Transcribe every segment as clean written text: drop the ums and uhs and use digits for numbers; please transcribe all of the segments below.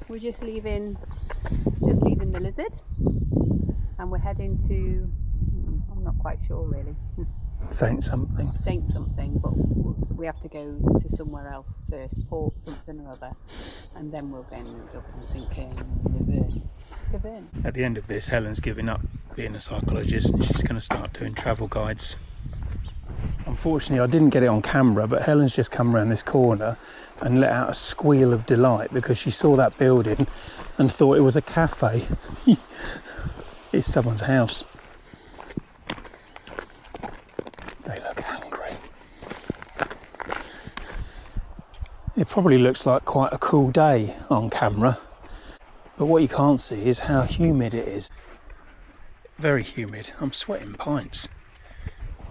we're just leaving the Lizard, and we're heading to, I'm not quite sure really. Saint something, but we have to go to somewhere else first, Port something or other, and then we'll then end up in St Kilda. At the end of this, Helen's giving up being a psychologist and she's going to start doing travel guides. Unfortunately, I didn't get it on camera, but Helen's just come around this corner and let out a squeal of delight because she saw that building and thought it was a cafe. It's someone's house. They look hungry. It probably looks like quite a cool day on camera, but what you can't see is how humid it is. Very humid. I'm sweating pints.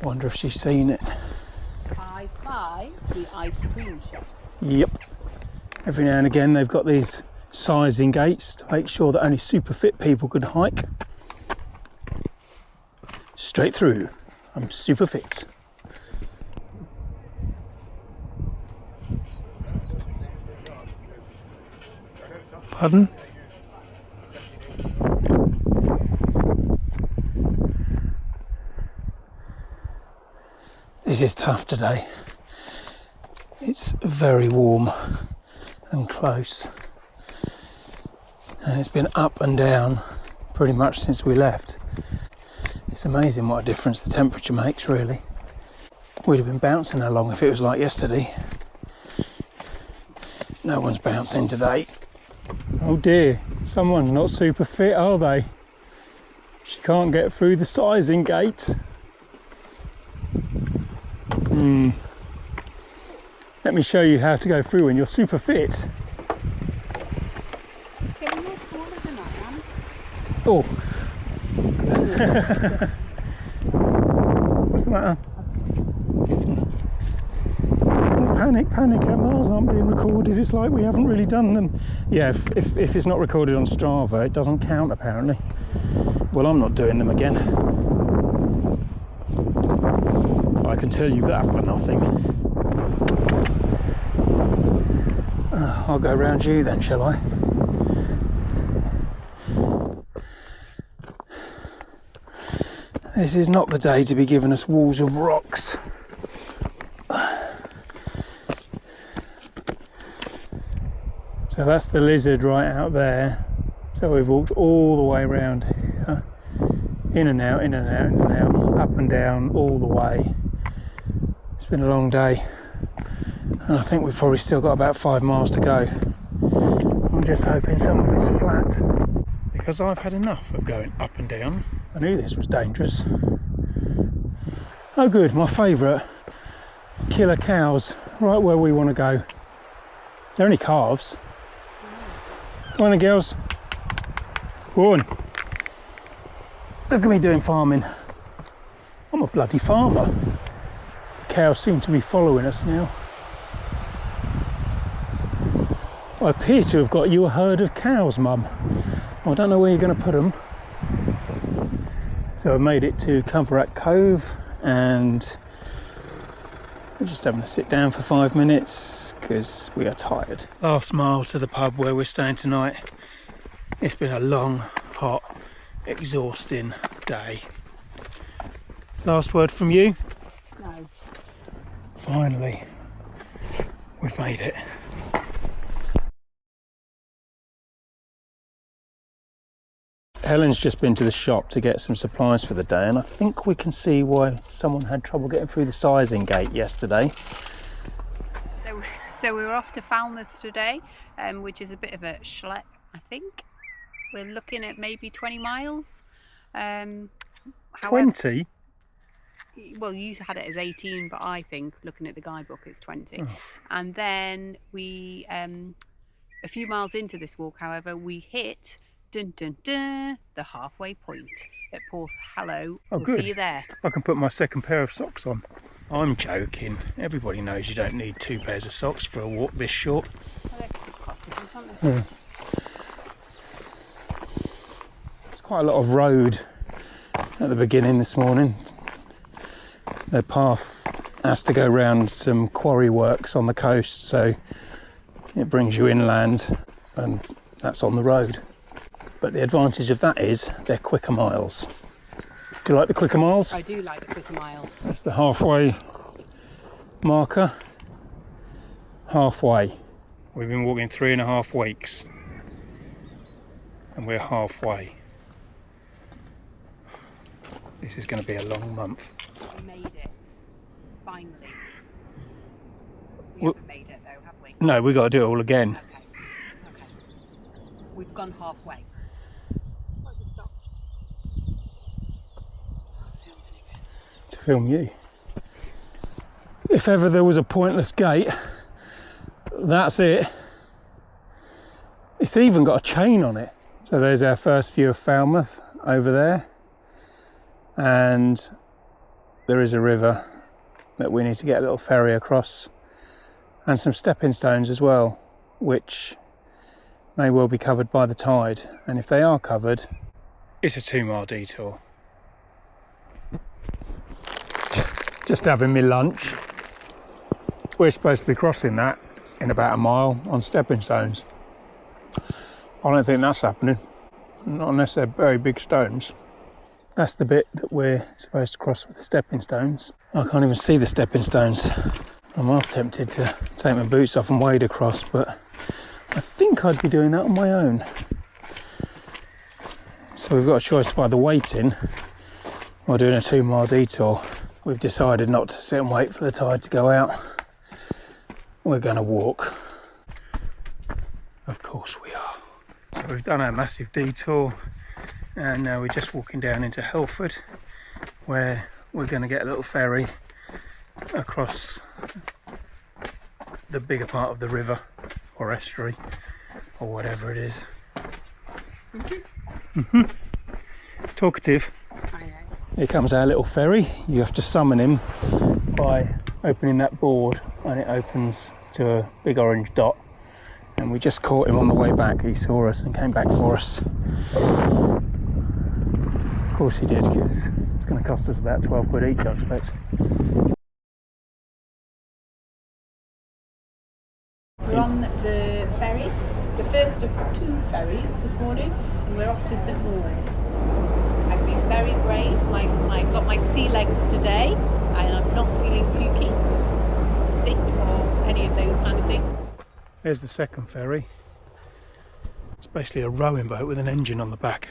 Wonder if she's seen it. I spy the ice cream shop. Yep. Every now and again they've got these sizing gates to make sure that only super fit people can hike. Straight through. I'm super fit. Pardon? This is tough today. It's very warm and close, and it's been up and down pretty much since we left. It's amazing what a difference the temperature makes, really. We'd have been bouncing along if it was like yesterday. No one's bouncing today. Oh dear, someone's not super fit, are they? She can't get through the sizing gate. Let me show you how to go through when you're super fit. Yeah, you're taller than I am. Oh. What's the matter? Don't panic, our miles aren't being recorded. It's like we haven't really done them. Yeah, if it's not recorded on Strava, it doesn't count apparently. Well, I'm not doing them again. I can tell you that for nothing. I'll go round you then, shall I? This is not the day to be giving us walls of rocks. So that's the Lizard right out there. So we've walked all the way around here. In and out, in and out, in and out, up and down, all the way. It's been a long day. And I think we've probably still got about 5 miles to go. I'm just hoping some of it's flat, because I've had enough of going up and down. I knew this was dangerous. Oh good, my favourite, killer cows, right where we want to go. They're only calves. Come on then, girls. Go on. Look at me doing farming. I'm a bloody farmer. The cows seem to be following us now. I appear to have got you a herd of cows, Mum. I don't know where you're going to put them. So I've made it to Coverack Cove and we're just having to sit down for 5 minutes because we are tired. Last mile to the pub where we're staying tonight. It's been a long, hot, exhausting day. Last word from you? No. Finally, we've made it. Helen's just been to the shop to get some supplies for the day, and I think we can see why someone had trouble getting through the sizing gate yesterday. So we were off to Falmouth today, which is a bit of a schlep, I think. We're looking at maybe 20 miles. 20? Well, you had it as 18, but I think, looking at the guidebook, it's 20. Oh. And then we, a few miles into this walk, however, we hit the halfway point at Port Hallow. Oh, we'll good. See you there. I can put my second pair of socks on. I'm joking. Everybody knows you don't need 2 pairs of socks for a walk this short. Well, cottages, aren't they? Yeah. There's quite a lot of road at the beginning this morning. The path has to go round some quarry works on the coast, so it brings you inland, and That's on the road. But the advantage of that is they're quicker miles. Do you like the quicker miles? I do like the quicker miles. That's the halfway marker. Halfway. We've been walking 3.5 weeks. And we're halfway. This is going to be a long month. We made it. Finally. We Well, haven't made it though, have we? No, we've got to do it all again. Okay. We've gone halfway. Why we stopped? To film you. If ever there was a pointless gate, that's it. It's even got a chain on it. So there's our first view of Falmouth over there. And there is a river that we need to get a little ferry across. And some stepping stones as well, which may well be covered by the tide. And if they are covered, it's a 2-mile detour. Just having me lunch. We're supposed to be crossing that in about a mile on stepping stones. I don't think that's happening, not unless they're very big stones. That's the bit that we're supposed to cross with the stepping stones. I can't even see the stepping stones. I'm half tempted to take my boots off and wade across, but I think I'd be doing that on my own. So we've got a choice of either waiting or doing a 2-mile detour. We've decided not to sit and wait for the tide to go out. We're going to walk. Of course we are. So we've done our massive detour and now we're just walking down into Helford, where we're going to get a little ferry across the bigger part of the river or estuary or whatever it is. Talkative. I know. Here comes our little ferry. You have to summon him by opening that board and it opens to a big orange dot. And we just caught him on the way back. He saw us and came back for us. Of course he did, because it's going to cost us about 12 quid each, I expect. We're on the ferry, the first of 2 ferries this morning, and we're off to St Maur's. I've been very brave. I've got my sea legs today, and I'm not feeling pukey, sick, or any of those kind of things. There's the second ferry. It's basically a rowing boat with an engine on the back.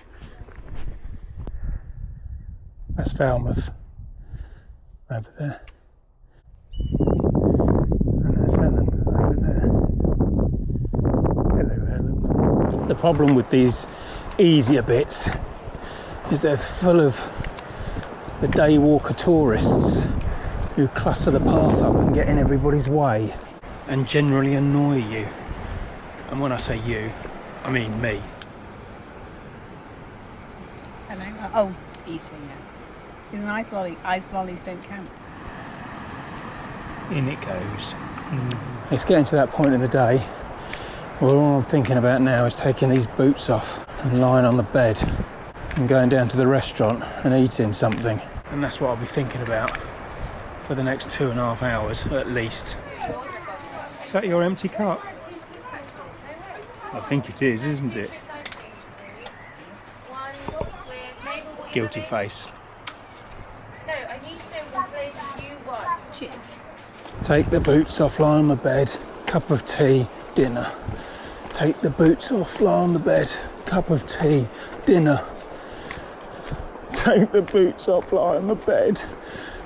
That's Falmouth over there. And there's Helen over there. Hello, Helen. The problem with these easier bits is they're full of the day walker tourists who clutter the path up and get in everybody's way and generally annoy you. And when I say you, I mean me. Hello. Oh, eating, yeah. He's an ice lolly. Ice lollies don't count. In it goes. It's getting to that point in the day where all I'm thinking about now is taking these boots off and lying on the bed and going down to the restaurant and eating something. And that's what I'll be thinking about for the next 2.5 hours at least. Is that your empty cup? I think it is, isn't it? Guilty face. No, I need to know what flavour you want. Cheers. Take the boots off, lie on the bed, cup of tea, dinner. Take the boots off, lie on the bed, cup of tea, dinner. Take the boots off, lie on the bed,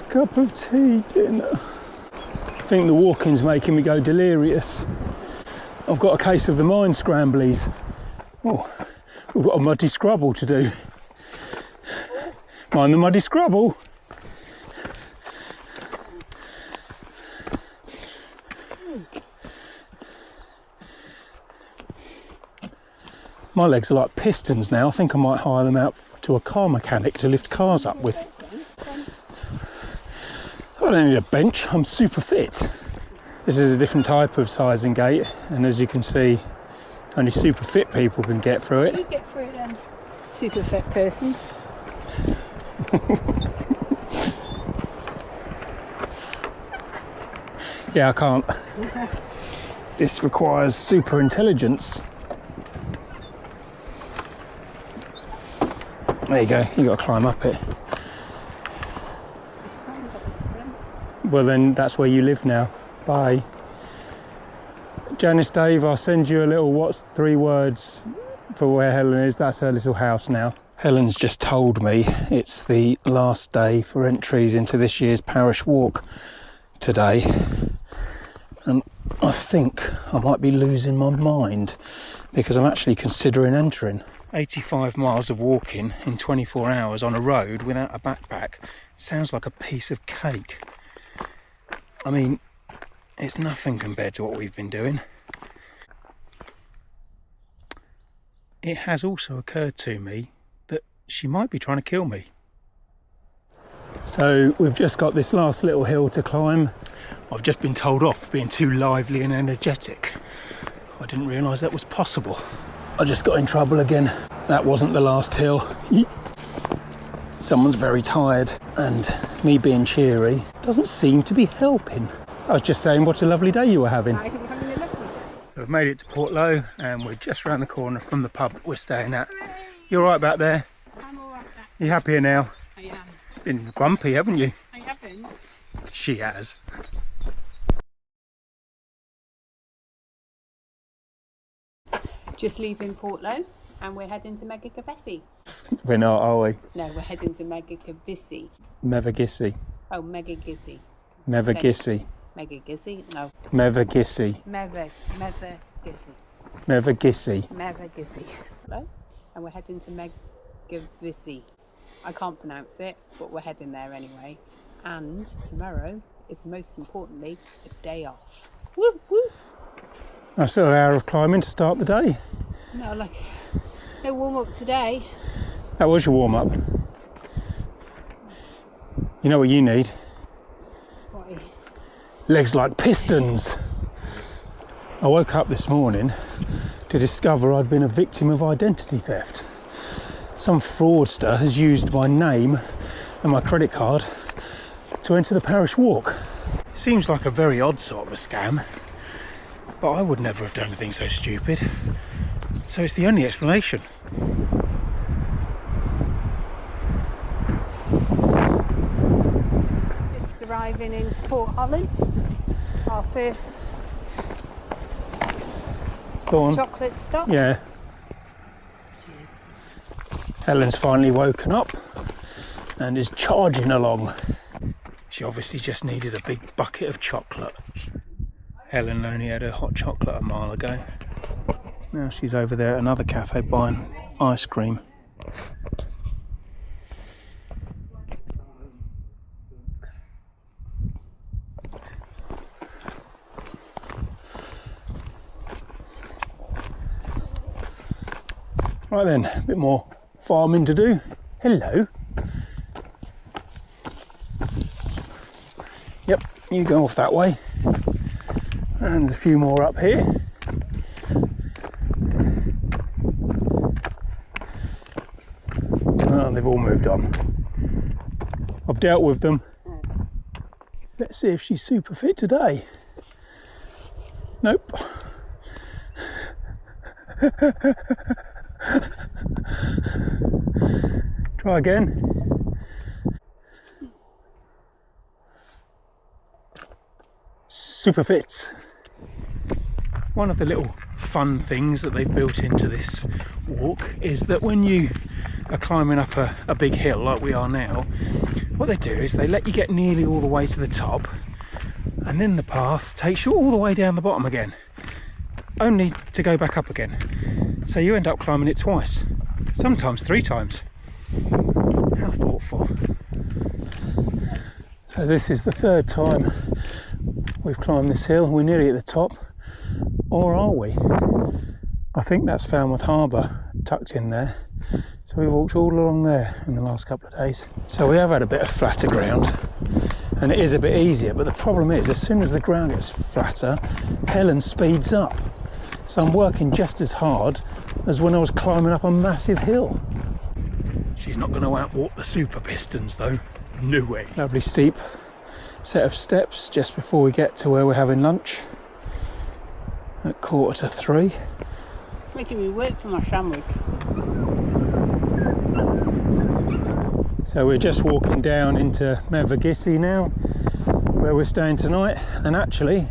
cup of tea, dinner. I think the walking's making me go delirious. I've got a case of the mind scramblies. Oh, we've got a muddy scrubble to do. Mind the muddy scrubble. My legs are like pistons now. I think I might hire them out to a car mechanic to lift cars up with. I don't need a bench, I'm super fit. This is a different type of sizing gate, and as you can see, only super fit people can get through it. You get through it then, super fit person. Yeah, I can't. This requires super intelligence. There you go, you got to climb up it. I haven't got the strength. Well then, that's where you live now. Bye. Janice, Dave, I'll send you a little what's 3 words for where Helen is. That's her little house now. Helen's just told me it's the last day for entries into this year's parish walk today. And I think I might be losing my mind because I'm actually considering entering. 85 miles of walking in 24 hours on a road without a backpack sounds like a piece of cake. I mean, it's nothing compared to what we've been doing. It has also occurred to me that she might be trying to kill me. So we've just got this last little hill to climb. I've just been told off for being too lively and energetic. I didn't realise that was possible. I just got in trouble again. That wasn't the last hill. Someone's very tired, and me being cheery doesn't seem to be helping. I was just saying what a lovely day you were having. I think we're having a lovely day. So we've made it to Portlow, and we're just round the corner from the pub that we're staying at. You all right back there? I'm all right. You happier now? I am. Been grumpy, haven't you? I haven't. She has. Just leaving Portlow, and we're heading to Megagavesi. We're not, are we? No, we're heading to Megagavesi. Mevagissy. Oh, Megagissy. Mevagissy. Megagissy? No. Mevagissy. Megagissy. Mevagissy. Megagissy. Hello? And we're heading to Megagavesi. I can't pronounce it, but we're heading there anyway. And tomorrow is, most importantly, a day off. Woo, woo! Nice little hour of climbing to start the day. No, like, no warm up today. That was your warm up. You know what you need? What? Legs like pistons. I woke up this morning to discover I'd been a victim of identity theft. Some fraudster has used my name and my credit card to enter the parish walk. Seems like a very odd sort of a scam, but I would never have done anything so stupid. So it's the only explanation. Just arriving into Port Holland, our first Go on. chocolate stop. Yeah. Cheers. Helen's finally woken up and is charging along. She obviously just needed a big bucket of chocolate. Helen only had her hot chocolate a mile ago. Now she's over there at another cafe buying ice cream. Right then, a bit more farming to do. Hello. Yep, you go off that way. And a few more up here. Oh, they've all moved on. I've dealt with them. Let's see if she's super fit today. Nope. Try again. Super fit. One of the little fun things that they've built into this walk is that when you are climbing up a big hill like we are now, what they do is they let you get nearly all the way to the top, and then the path takes you all the way down the bottom again, only to go back up again. So you end up climbing it twice, sometimes 3 times. How thoughtful. So this is the 3rd time we've climbed this hill. We're nearly at the top, or are we? I think that's Falmouth Harbour tucked in there. So we've walked all along there in the last couple of days. So we have had a bit of flatter ground, and it is a bit easier, but the problem is, as soon as the ground gets flatter, Helen speeds up. So I'm working just as hard as when I was climbing up a massive hill. She's not going to outwalk the super pistons though. No way. Lovely steep set of steps just before we get to where we're having lunch at 2:45. Making me work for my sandwich. So we're just walking down into Mevagissi now, where we're staying tonight, and actually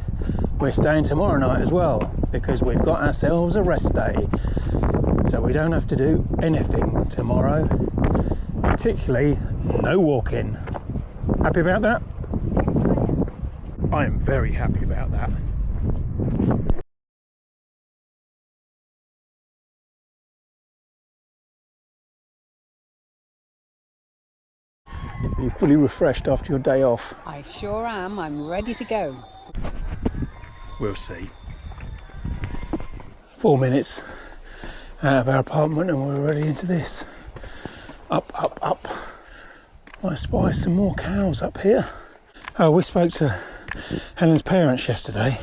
we're staying tomorrow night as well, because we've got ourselves a rest day. So we don't have to do anything tomorrow, particularly no walking. Happy about that? I am very happy about that. Are you fully refreshed after your day off? I sure am. I'm ready to go. We'll see. 4 minutes out of our apartment and we're already into this. Up, up, up. I spy some more cows up here. Oh, we spoke to Helen's parents yesterday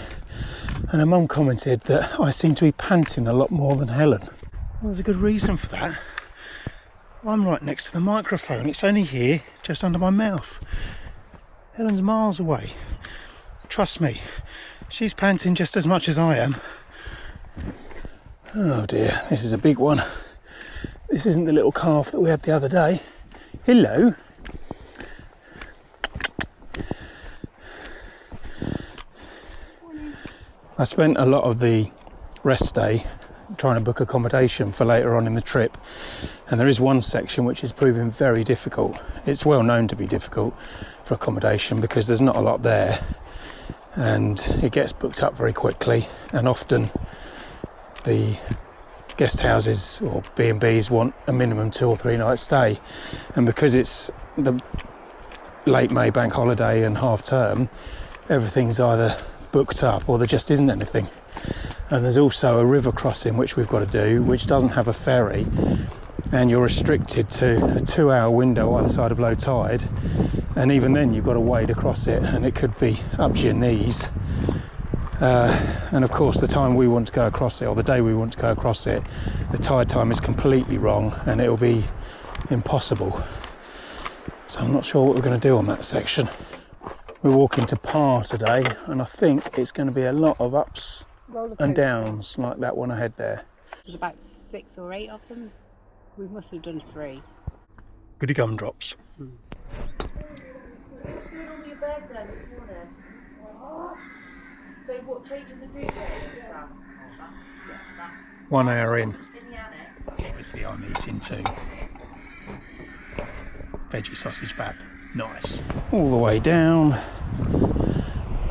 and her mum commented that I seem to be panting a lot more than Helen. Well, there's a good reason for that. I'm right next to the microphone. It's only here, just under my mouth. Helen's miles away. Trust me, she's panting just as much as I am. Oh dear, this is a big one. This isn't the little calf that we had the other day. Hello. I spent a lot of the rest day trying to book accommodation for later on in the trip, and there is one section which is proving very difficult. It's well known to be difficult for accommodation because there's not a lot there and it gets booked up very quickly, and often the guest houses or B&Bs want a minimum 2 or 3 night stay, and because it's the late May bank holiday and half term, everything's either booked up or there just isn't anything. And there's also a river crossing which we've got to do, which doesn't have a ferry, and you're restricted to a 2-hour window either side of low tide, and even then you've got to wade across it and it could be up to your knees. And of course the time we want to go across it, or the day we want to go across it, the tide time is completely wrong and it'll be impossible. So I'm not sure what we're going to do on that section. We're walking to Par today and I think it's going to be a lot of ups and downs like that one ahead there. There's about 6 or 8 of them. We must have done 3. Goody gumdrops. What's going on with your bed then this morning? So what, changing the duvet from? 1 hour in. In the annex? Obviously I'm eating too. Veggie sausage bap. Nice. All the way down,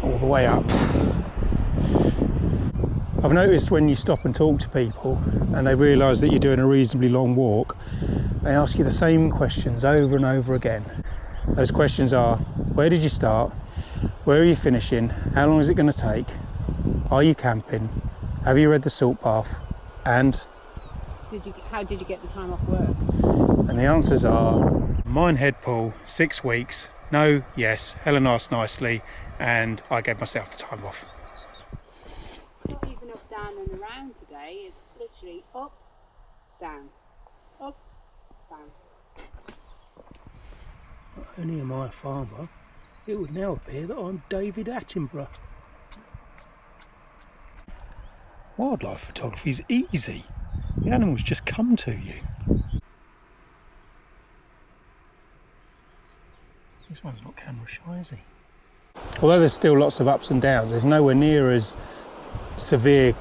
all the way up. I've noticed when you stop and talk to people and they realise that you're doing a reasonably long walk, they ask you the same questions over and over again. Those questions are, where did you start? Where are you finishing? How long is it going to take? Are you camping? Have you read the salt bath? And how did you get the time off work? And the answers are Minehead pool, 6 weeks, no, yes, Helen asked nicely, and I gave myself the time off. Not even up, down and around today, it's literally up, down, up, down. Not only am I a farmer, it would now appear that I'm David Attenborough. Wildlife photography is easy. The animals just come to you. This one's not camera shy, is he? Although there's still lots of ups and downs, there's nowhere near as severe,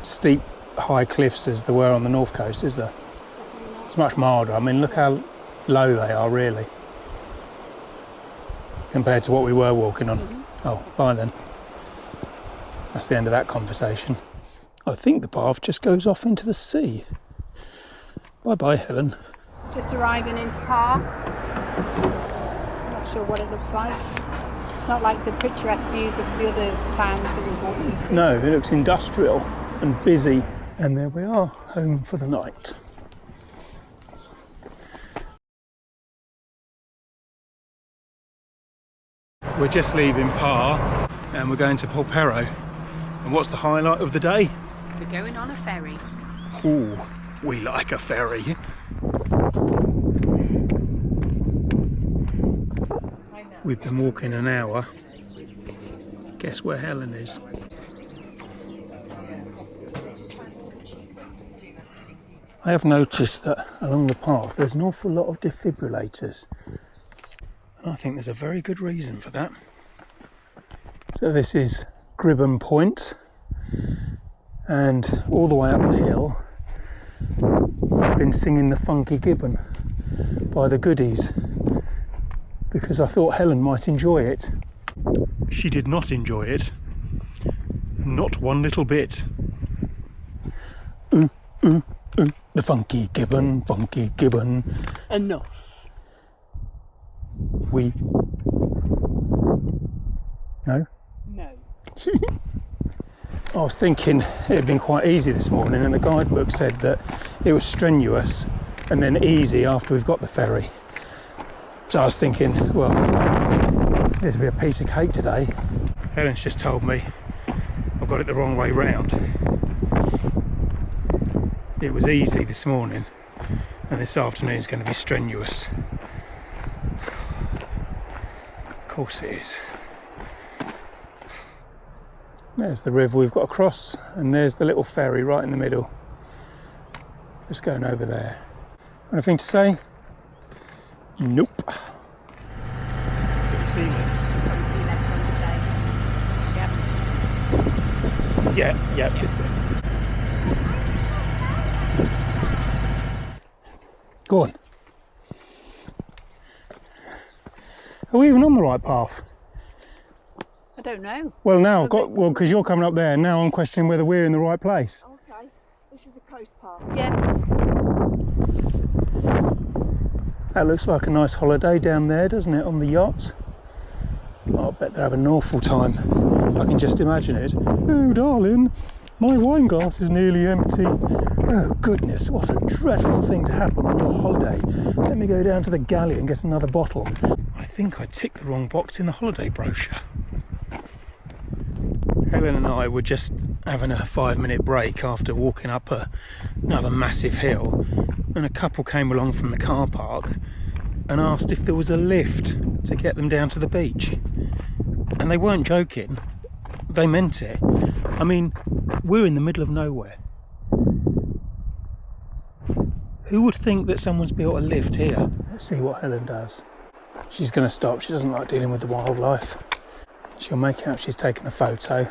steep, high cliffs as there were on the north coast, is there? It's much milder. I mean, look how low they are, really, compared to what we were walking on. Oh, fine then. That's the end of that conversation. I think the path just goes off into the sea. Bye-bye, Helen. Just arriving into Par. Not sure what it looks like. It's not like the picturesque views of the other towns that we've walked into. No, it looks industrial and busy. And there we are, home for the night. We're just leaving Par and we're going to Polperro. And what's the highlight of the day? We're going on a ferry. Ooh, we like a ferry. We've been walking an hour. Guess where Helen is? I have noticed that along the path there's an awful lot of defibrillators. And I think there's a very good reason for that. So this is Gribham Point, and all the way up the hill I've been singing the Funky Gibbon by the Goodies because I thought Helen might enjoy it. She did not enjoy it. Not one little bit. The Funky Gibbon, Funky Gibbon. Enough. We... No? No. I was thinking it had been quite easy this morning, and the guidebook said that it was strenuous and then easy after we've got the ferry. So I was thinking, well, this will be a piece of cake today. Helen's just told me I've got it the wrong way round. It was easy this morning, and this afternoon is going to be strenuous. Of course it is. There's the river we've got to cross, and there's the little ferry right in the middle. Just going over there. Anything to say? Nope. Got your sea legs? Got your sea legs on today. Yep. Yeah. Go on. Are we even on the right path? I don't know. Well, now I've got, well, because you're coming up there, now I'm questioning whether we're in the right place. Okay, this is the coast path. Yeah. That looks like a nice holiday down there, doesn't it, on the yacht? Oh, I bet they're having an awful time. I can just imagine it. Oh, darling, my wine glass is nearly empty. Oh, goodness, what a dreadful thing to happen on a holiday. Let me go down to the galley and get another bottle. I think I ticked the wrong box in the holiday brochure. Helen and I were just having a 5-minute break after walking up another massive hill, and a couple came along from the car park and asked if there was a lift to get them down to the beach. And they weren't joking, they meant it. I mean, we're in the middle of nowhere. Who would think that someone's built a lift here? Let's see what Helen does. She's going to stop. She doesn't like dealing with the wildlife. She'll make out she's taken a photo,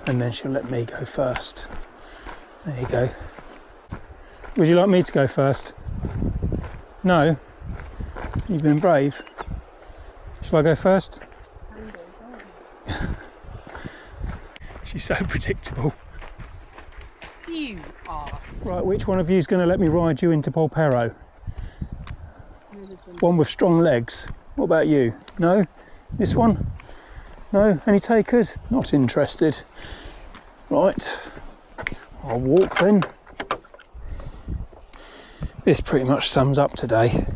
and then she'll let me go first. There you go. Would you like me to go first? No? You've been brave. Shall I go first? She's so predictable. You arse. Right, which one of you is going to let me ride you into Polperro? One with strong legs. What about you? No? This one? No? Any takers? Not interested. Right. I'll walk then. This pretty much sums up today.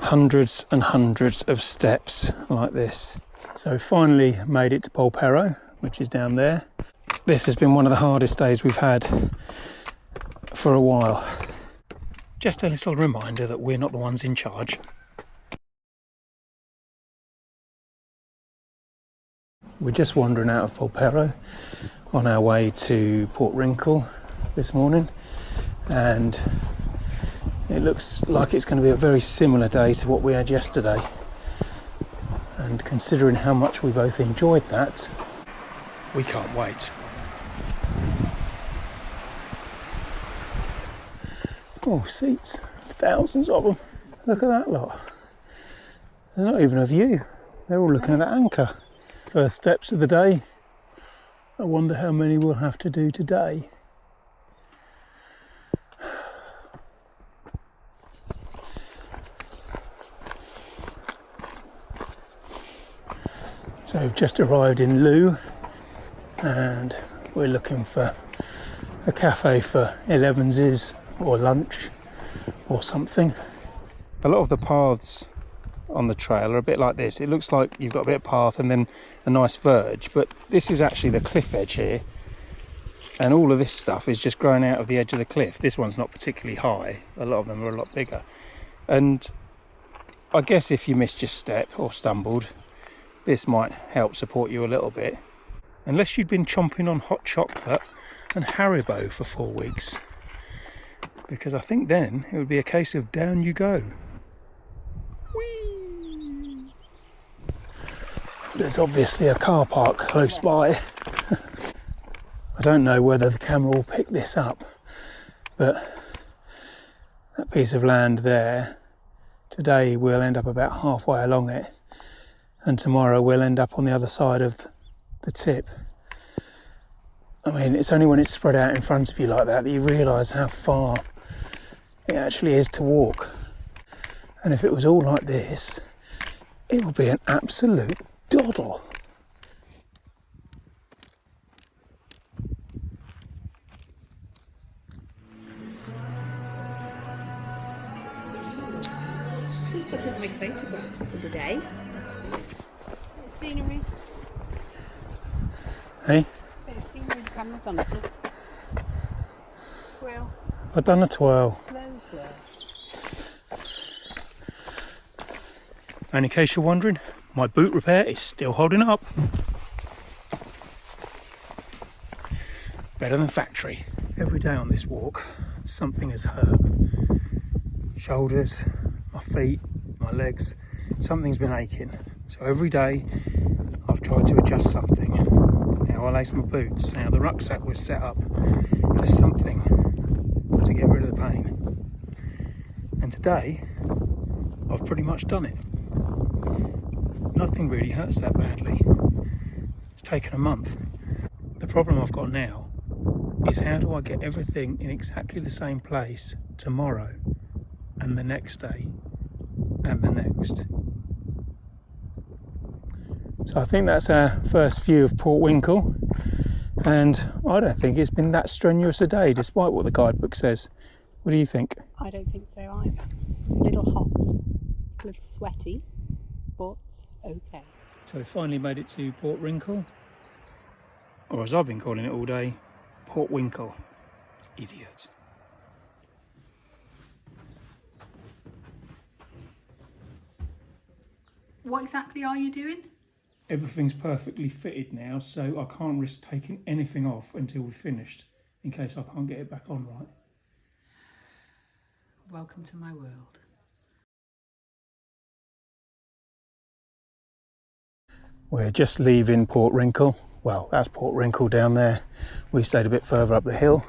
Hundreds and hundreds of steps like this. So we finally made it to Polperro, which is down there. This has been one of the hardest days we've had for a while. Just a little reminder that we're not the ones in charge. We're just wandering out of Polperro on our way to Port Wrinkle this morning, and it looks like it's going to be a very similar day to what we had yesterday. And considering how much we both enjoyed that, we can't wait. Oh, seats, thousands of them. Look at that lot. There's not even a view. They're all looking at that anchor. First steps of the day. I wonder how many we'll have to do today. So we've just arrived in Loo, and we're looking for a cafe for 11's or lunch or something. A lot of the paths on the trail are a bit like this. It looks like you've got a bit of path and then a nice verge, but this is actually the cliff edge here, and all of this stuff is just growing out of the edge of the cliff. This one's not particularly high. A lot of them are a lot bigger, and I guess if you missed your step or stumbled, this might help support you a little bit, unless you'd been chomping on hot chocolate and Haribo for 4 weeks. because I think then it would be a case of down you go. Whee! There's obviously a car park close by. I don't know whether the camera will pick this up, but that piece of land there, today we'll end up about halfway along it, and tomorrow we'll end up on the other side of the tip. I mean, it's only when it's spread out in front of you like that that you realise how far it actually is to walk. And if it was all like this, it would be an absolute doddle. Just looking at my photographs for the day. Bit of scenery. Hey? Bit of scenery, the camera's on, isn't it? Twirl. I've done a twirl. Slow twirl. And in case you're wondering, my boot repair is still holding up. Better than factory. Every day on this walk, something has hurt. Shoulders, my feet, my legs, something's been aching. So every day I've tried to adjust something. How I lace my boots, how the rucksack was set up, just something to get rid of the pain. And today I've pretty much done it. Nothing really hurts that badly. It's taken a month. The problem I've got now is how do I get everything in exactly the same place tomorrow and the next day and the next. So I think that's our first view of Port Winkle, and I don't think it's been that strenuous a day despite what the guidebook says. What do you think? I don't think so either. A little hot, a little sweaty, but okay. So we finally made it to Port Wrinkle, or as I've been calling it all day, Port Winkle. Idiot. What exactly are you doing? Everything's perfectly fitted now, so I can't risk taking anything off until we've finished, in case I can't get it back on right. Welcome to my world. We're just leaving Port Wrinkle. Well, that's Port Wrinkle down there. We stayed a bit further up the hill,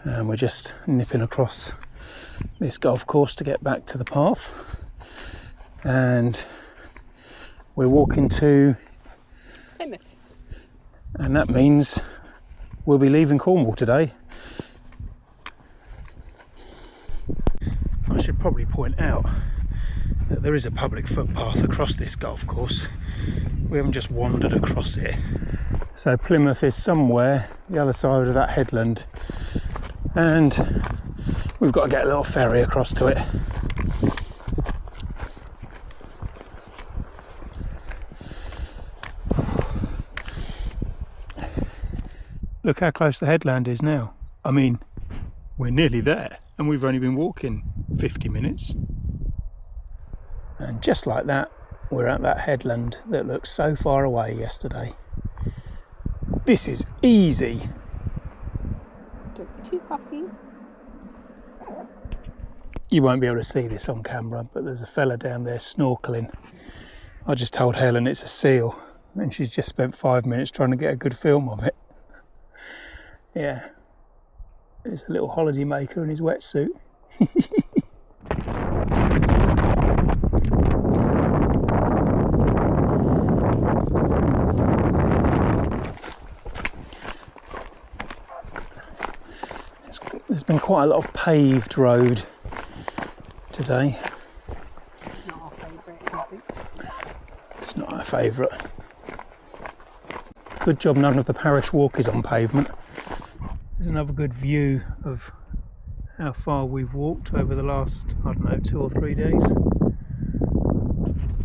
and we're just nipping across this golf course to get back to the path. And we're walking to Plymouth. And that means we'll be leaving Cornwall today. I should probably point out that there is a public footpath across this golf course. We haven't just wandered across it. So Plymouth is somewhere the other side of that headland, and we've got to get a little ferry across to it. Look how close the headland is now. I mean, we're nearly there, and we've only been walking 50 minutes. And just like that, we're at that headland that looked so far away yesterday. This is easy. Don't be too cocky. You won't be able to see this on camera, but there's a fella down there snorkeling. I just told Helen it's a seal, and she's just spent 5 minutes trying to get a good film of it. Yeah, there's a little holiday maker in his wetsuit. There's been quite a lot of paved road today. It's not our favourite. It's not our favourite. Good job none of the parish walk is on pavement. There's another good view of how far we've walked over the last, I don't know, 2 or 3 days. It's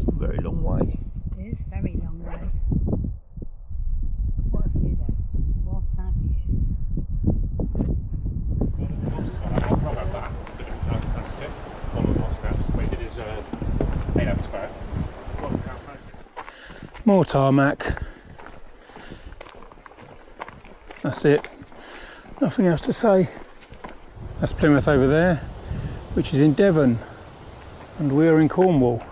a very long way. It is a very long way. What a view though. What a view. More tarmac. That's it. Nothing else to say. That's Plymouth over there, which is in Devon, and we're in Cornwall,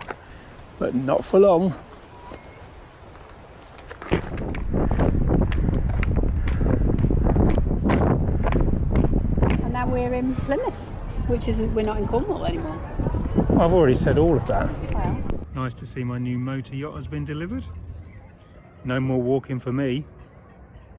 but not for long. And now we're in Plymouth, we're not in Cornwall anymore. I've already said all of that. Well. Nice to see my new motor yacht has been delivered. No more walking for me.